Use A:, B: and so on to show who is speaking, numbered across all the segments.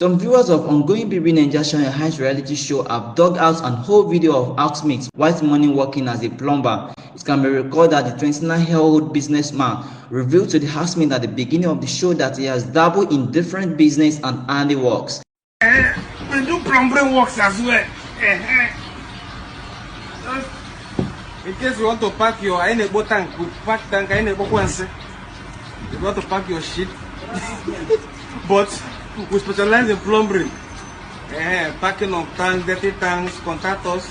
A: Some viewers of ongoing BB Naija Shine Heights reality show have dug out an whole video of housemates White Money working as a plumber. It can be recalled that the 29-year-old businessman revealed to the housemate at the beginning of the show that he has dabbled in different business and handiworks.
B: We do plumbing works as well. In case you want to pack your Enebo tank, we pack tank Enebo once. You want to pack your shit. But we specialize in plumbing. Packing of tanks, dirty tanks, contractors,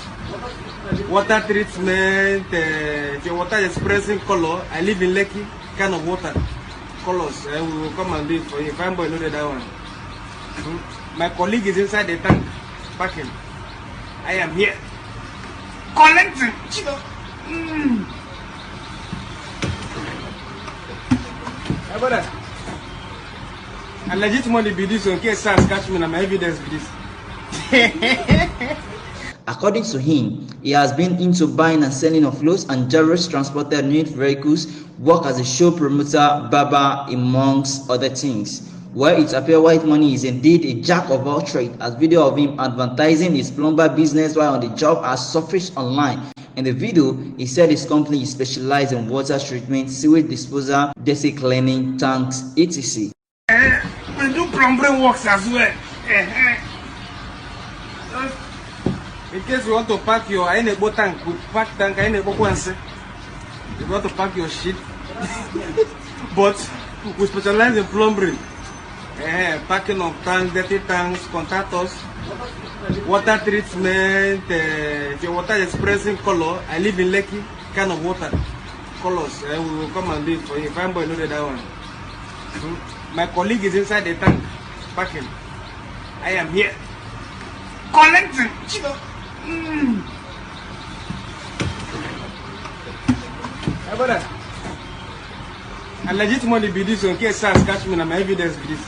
B: water treatment, the water expressing color. I live in Lekki, kind of water colors. We will come and do it for you. Fine boy, know that one. My colleague is inside the tank, packing. I am here, collecting. Hey, brother. I legitimately be this in case SARS catch me and my evidence be this.
A: According to him, he has been into buying and selling of clothes and jewelry transported in vehicles, work as a show promoter, barber, amongst other things. Well, it appears White Money is indeed a jack of all trades, as video of him advertising his plumber business while on the job has surfaced online. In the video, he said his company is specialized in water treatment, sewage disposal, dirty cleaning, tanks, etc.
B: We do plumbing works as well. In case you want to pack your Enebo tank, we pack tank Enebo once. You want to pack your shit. But we specialize in plumbing. Packing of tanks, dirty tanks, contractors, water treatment, the water expressing color. I live in Lekki, kind of water colors. We will come and do it for you. Fine boy, know that one. My colleague is inside the tank, packing. I am here, collecting. Hey, brother. I legitimately be this in case SARS catch me and my evidence be this.